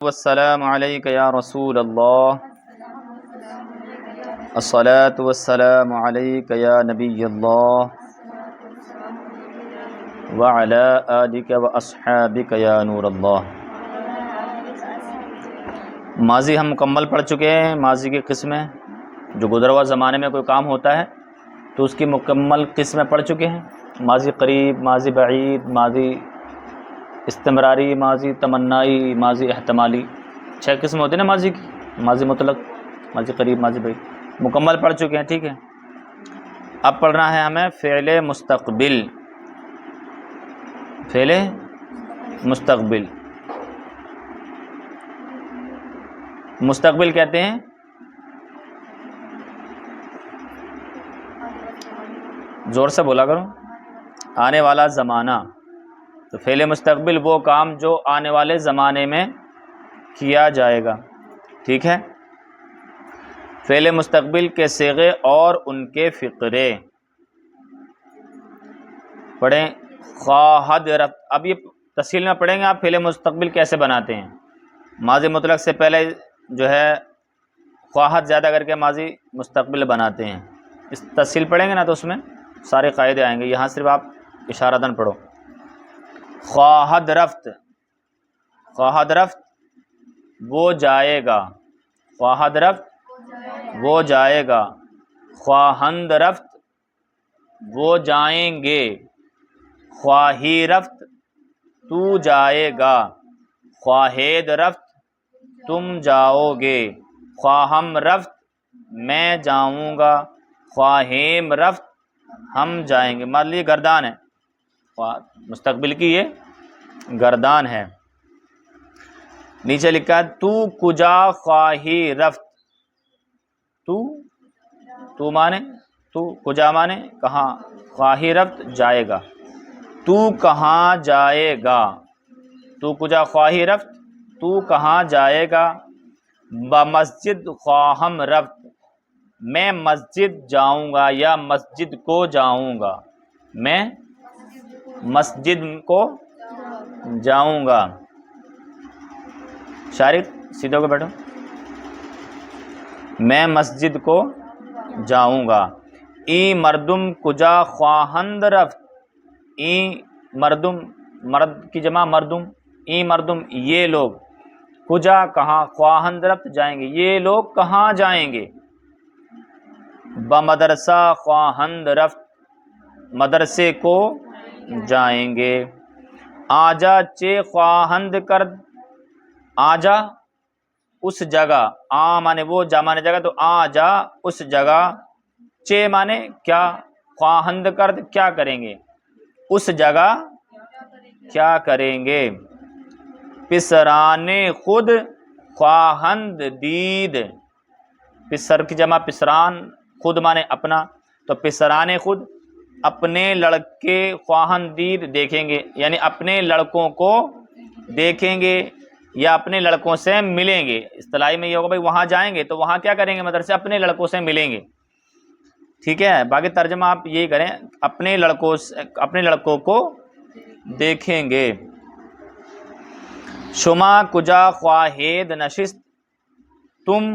والسلام علیک یا رسول اللہ، الصلاۃ والسلام علیک یا نبی اللہ، وعلی آلک واصحابک یا نور اللہ۔ ماضی ہم مکمل پڑھ چکے ہیں۔ ماضی کی قسمیں جو گزرا ہوا زمانے میں کوئی کام ہوتا ہے تو اس کی مکمل قسمیں پڑھ چکے ہیں۔ ماضی قریب، ماضی بعید، ماضی استمراری، ماضی تمنائی، ماضی احتمالی، 6 قسم ہوتے ہیں نا ماضی کی۔ ماضی مطلق، ماضی قریب، ماضی بعید، مکمل پڑھ چکے ہیں، ٹھیک ہے۔ اب پڑھنا ہے ہمیں فعل مستقبل۔ فعل مستقبل، مستقبل کہتے ہیں زور سے بولا کرو، آنے والا زمانہ۔ تو فعل مستقبل وہ کام جو آنے والے زمانے میں کیا جائے گا، ٹھیک ہے۔ فعل مستقبل کے صیغے اور ان کے فقرے پڑھیں۔ خواہد رفت، اب یہ تفصیل میں پڑھیں گے آپ فعل مستقبل کیسے بناتے ہیں۔ ماضی مطلق سے پہلے جو ہے خواہد زیادہ کر کے ماضی مستقبل بناتے ہیں۔ اس تفصیل پڑھیں گے نا تو اس میں سارے قاعدے آئیں گے، یہاں صرف آپ اشارتاً پڑھو۔ خواہد رفت، خواہد رفت وہ جائے گا، خواہد رفت وہ جائے گا۔ خواہند رفت وہ جائیں گے۔ خواہی رفت تو جائے گا۔ خواہید رفت تم جاؤ گے۔ خواہم رفت میں جاؤں گا۔ خواہیم رفت ہم جائیں گے۔ مان لیے گردان ہے، مستقبل کی یہ گردان ہے۔ نیچے لکھا ہے تو کجا خواہی رفت۔ تو مانے تو، کجا مانے کہاں، خواہی رفت جائے گا۔ تو کہاں جائے گا، تو کجا خواہی رفت تو کہاں جائے گا۔ بمسجد خواہم رفت میں مسجد جاؤں گا یا مسجد کو جاؤں گا، میں مسجد کو جاؤں گا۔ شارق سیدھے ہو کے بیٹھو۔ میں مسجد کو جاؤں گا۔ ای مردم کجا خواہند رفت، ای مردم، مرد کی جمع مردم، ای مردم یہ لوگ، کجا کہاں، خواہند رفت جائیں گے، یہ لوگ کہاں جائیں گے۔ بمدرسہ خواہند رفت مدرسے کو جائیں گے۔ آجا چے خواہند کرد، آجا اس جگہ، آ مانے وہ، جا مانے جگہ، تو آجا اس جگہ، چے مانے کیا، خواہند کرد کیا کریں گے، اس جگہ کیا کریں گے۔ پسران خود خواہند دید، پسر کی جمع پسران، خود مانے اپنا، تو پسران خود اپنے لڑکے خواہند دید دیکھیں گے، یعنی اپنے لڑکوں کو دیکھیں گے یا اپنے لڑکوں سے ملیں گے۔ اصطلاحی میں یہ ہوگا بھائی وہاں جائیں گے تو وہاں کیا کریں گے، مدرسے اپنے لڑکوں سے ملیں گے، ٹھیک ہے۔ باقی ترجمہ آپ یہی کریں، اپنے لڑکوں کو دیکھیں گے۔ شما کجا خواہید نشست تم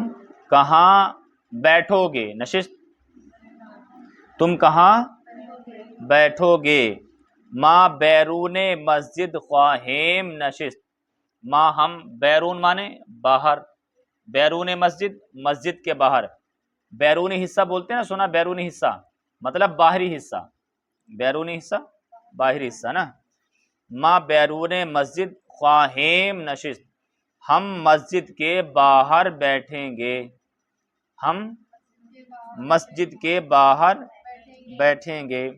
کہاں بیٹھو گے، نشست تم کہاں بیٹھو گے۔ ما بیرون مسجد خواہیم نشست، ما ہم، بیرون مانے باہر، بیرون مسجد مسجد کے باہر، بیرونی حصہ بولتے ہیں نا، سنا بیرونی حصہ مطلب باہری حصہ، بیرونی حصہ باہری حصہ نا۔ ما بیرون مسجد خواہیم نشست ہم مسجد کے باہر بیٹھیں گے، ہم مسجد کے باہر بیٹھیں گے۔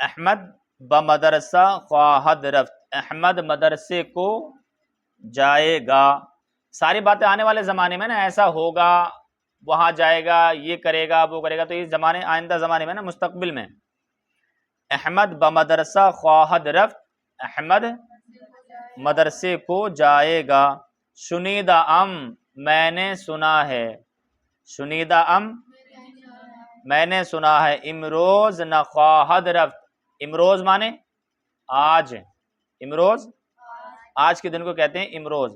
احمد بمدرسہ خواہد رفت، احمد مدرسے کو جائے گا۔ ساری باتیں آنے والے زمانے میں نا، ایسا ہوگا، وہاں جائے گا، یہ کرے گا، وہ کرے گا، تو یہ زمانے آئندہ زمانے میں نا، مستقبل میں۔ احمد بمدرسہ خواہد رفت، احمد مدرسے کو جائے گا۔ شنیدہ ام میں نے سنا ہے، شنیدہ ام میں نے سنا ہے۔ امروز نخواہد رفت، امروز مانے آج، امروز آج کے دن کو کہتے ہیں امروز.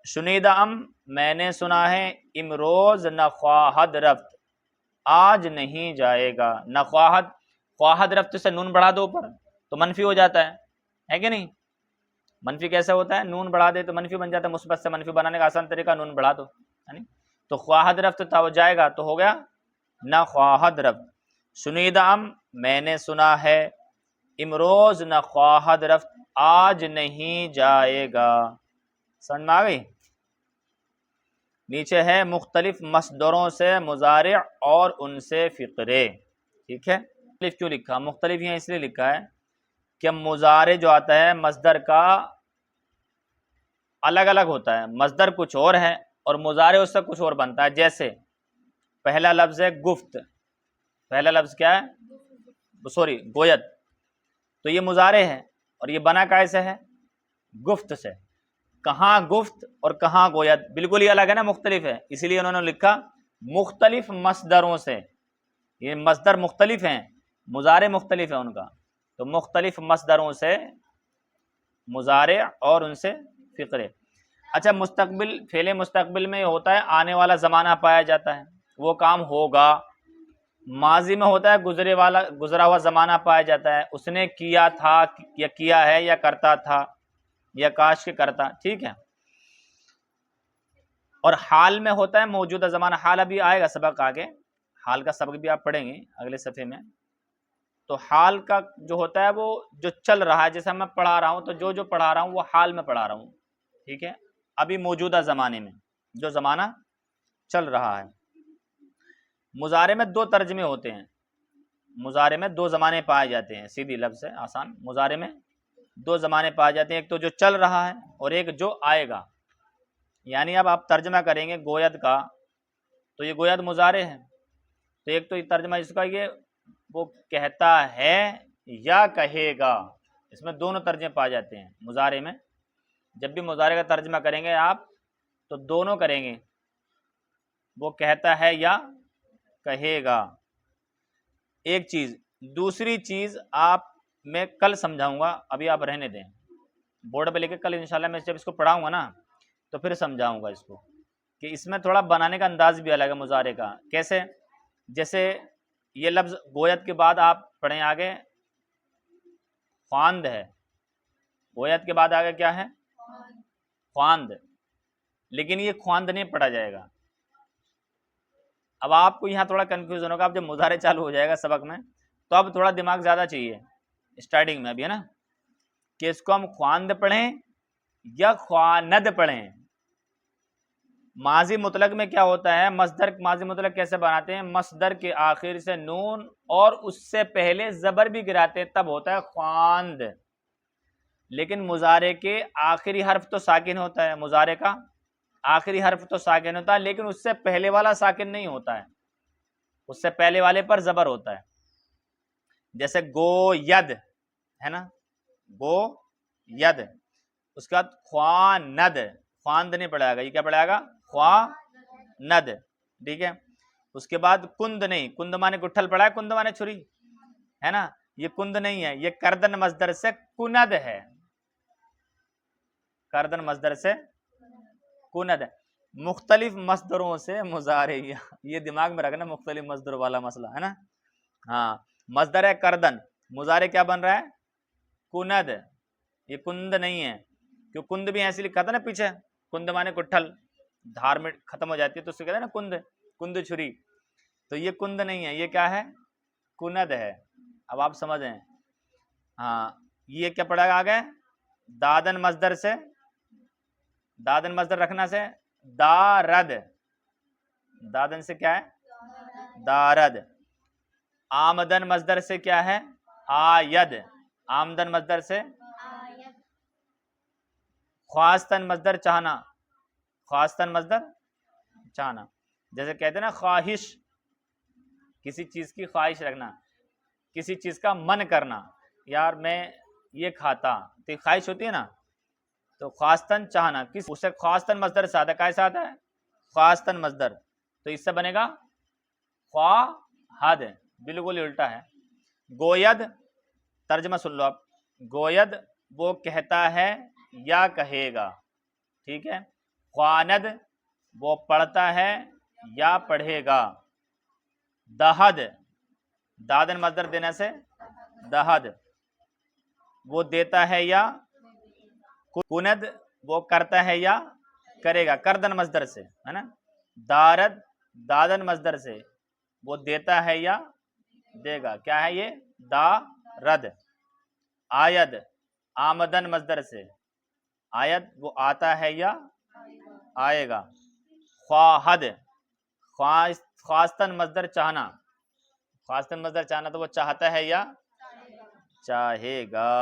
شنیدہ میں نے سنا ہے، امروز نخواہد رفت آج نہیں جائے گا. نخواہد، خواہد رفت سے نون بڑھا دو اوپر تو منفی ہو جاتا ہے کہ نہیں؟ منفی کیسے ہوتا ہے؟ نون بڑھا دے تو منفی بن جاتا ہے. مثبت سے منفی بنانے کا آسان طریقہ نون بڑھا دو، یعنی تو خواہد رفت تو جائے گا تو ہو گیا نخواہد رفت. شنیدہ میں نے سنا ہے، امروز نخواہد رفت آج نہیں جائے گا. سمجھ میں آ گئی؟ نیچے ہے مختلف مصدروں سے مضارع اور ان سے فقرے. ٹھیک ہے، مختلف کیوں لکھا؟ مختلف یہاں اس لیے لکھا ہے کہ مضارع جو آتا ہے مصدر کا الگ الگ ہوتا ہے. مصدر کچھ اور ہے اور مضارع اس سے کچھ اور بنتا ہے. جیسے پہلا لفظ ہے گفت. پہلا لفظ کیا ہے؟ سوری، گوید. تو یہ مضارع ہے اور یہ بنا کیسے ہے؟ گفت سے. کہاں گفت اور کہاں گوید بالکل ہی الگ ہے نا، مختلف ہے. اسی لیے انہوں نے لکھا مختلف مصدروں سے. یہ مصدر مختلف ہیں، مضارع مختلف ہے ان کا، تو مختلف مصدروں سے مضارع اور ان سے فقرے. اچھا، مستقبل، فعل مستقبل میں ہوتا ہے آنے والا زمانہ پایا جاتا ہے، وہ کام ہوگا. ماضی میں ہوتا ہے گزرا ہوا زمانہ پایا جاتا ہے، اس نے کیا تھا یا کیا ہے یا کرتا تھا یا کاش کے کرتا. ٹھیک ہے. اور حال میں ہوتا ہے موجودہ زمانہ. حال ابھی آئے گا سبق آگے، حال کا سبق بھی آپ پڑھیں گے اگلے صفحے میں. تو حال کا جو ہوتا ہے وہ جو چل رہا ہے، جیسے میں پڑھا رہا ہوں تو جو پڑھا رہا ہوں وہ حال میں پڑھا رہا ہوں. ٹھیک ہے، ابھی موجودہ زمانے میں جو زمانہ چل رہا ہے. مضارع میں دو ترجمے ہوتے ہیں. مضارع میں دو زمانے پائے جاتے ہیں. سیدھی لفظ ہے، آسان. مضارع میں دو زمانے پائے جاتے ہیں، ایک تو جو چل رہا ہے اور ایک جو آئے گا. یعنی اب آپ ترجمہ کریں گے گوید کا تو یہ گوید مضارع ہے. تو ایک تو یہ ترجمہ اس کا یہ وہ کہتا ہے یا کہے گا. اس میں دونوں ترجمے پائے جاتے ہیں مضارع میں. جب بھی مضارع کا ترجمہ کریں گے آپ تو دونوں کریں گے، وہ کہتا ہے یا کہے گا. ایک چیز. دوسری چیز آپ میں کل سمجھاؤں گا، ابھی آپ رہنے دیں. بورڈ پہ لے کے کل انشاءاللہ میں جب اس کو پڑھاؤں گا نا تو پھر سمجھاؤں گا اس کو، کہ اس میں تھوڑا بنانے کا انداز بھی الگ ہے مضارع کا. کیسے؟ جیسے یہ لفظ گوید کے بعد آپ پڑھیں آگے خواند ہے. گوید کے بعد آگے کیا ہے؟ خواند. لیکن یہ خواند نہیں پڑھا جائے گا. اب آپ کو یہاں تھوڑا کنفیوژن ہوگا. اب جب مضارع چالو ہو جائے گا سبق میں تو اب تھوڑا دماغ زیادہ چاہیے اسٹارٹنگ میں ابھی، ہے نا، کہ اس کو ہم خواند پڑھیں یا خواند پڑھیں. ماضی مطلق میں کیا ہوتا ہے؟ مصدر ماضی مطلق کیسے بناتے ہیں؟ مصدر کے آخر سے نون اور اس سے پہلے زبر بھی گراتے ہیں، تب ہوتا ہے خواند. لیکن مضارع کے آخری حرف تو ساکن ہوتا ہے. مضارع کا آخری حرف تو ساکن ہوتا ہے لیکن اس سے پہلے والا ساکن نہیں ہوتا ہے، اس سے پہلے والے پر زبر ہوتا ہے. جیسے گو ید ہے نا، گو ید. اس کے بعد خواند، خواند نہیں پڑھائے گا، یہ کیا پڑھائے گا؟ خواند. ٹھیک ہے. اس کے بعد کند نہیں. کند مانے گٹھل پڑھا ہے، کند مانے چھری ہے نا، یہ کند نہیں ہے، یہ کردن مصدر سے کند ہے. کردن مصدر سے کند ہے. مختلف مصدروں سے مضارع، یہ دماغ میں رکھنا، مختلف مصدر والا مسئلہ ہے نا. ہاں، مصدر ہے کردن، مضارع کیا بن رہا ہے؟ کند. یہ کند نہیں ہے، کیوں کند بھی ایسے لکھا تھا نا پیچھے، کند مانے گٹھل، دھار میں ختم ہو جاتی ہے تو اس سے کہتے ہیں نا کند، کند چھری. تو یہ کند نہیں ہے، یہ کیا ہے؟ کند ہے. اب آپ سمجھیں. ہاں، یہ کیا پڑھا گا آگے؟ دادن مصدر سے، دادن مصدر رکھنا سے دارد. دادن سے کیا ہے؟ دارد. آمدن مصدر سے کیا ہے؟ آید. آمدن مصدر سے خواستن مصدر چاہنا. خواستن مصدر چاہنا. جیسے کہتے ہیں نا خواہش، کسی چیز کی خواہش رکھنا، کسی چیز کا من کرنا. یار میں یہ کھاتا، تو خواہش ہوتی ہے نا. تو خواستن چاہنا، کس اسے خواستن مصدر سے آتا ہے. کیسا آتا ہے؟ خواستن مصدر. تو اس سے بنے گا خواہد. بالکل الٹا ہے. گوید، ترجمہ سن لو آپ. گوید وہ کہتا ہے یا کہے گا، ٹھیک ہے. خواند وہ پڑھتا ہے یا پڑھے گا. دہد دادن مصدر دینے سے دہد وہ دیتا ہے یا. کند وہ کرتا ہے یا کرے گا، کردن مصدر سے ہے نا. دارد دادن مصدر سے وہ دیتا ہے یا دے گا. کیا ہے یہ؟ دارد. آید آمدن مصدر سے، آید وہ آتا ہے یا آئے گا. خواہد خواستن مصدر چاہنا، خواستن مصدر چاہنا تو وہ چاہتا ہے یا چاہے گا.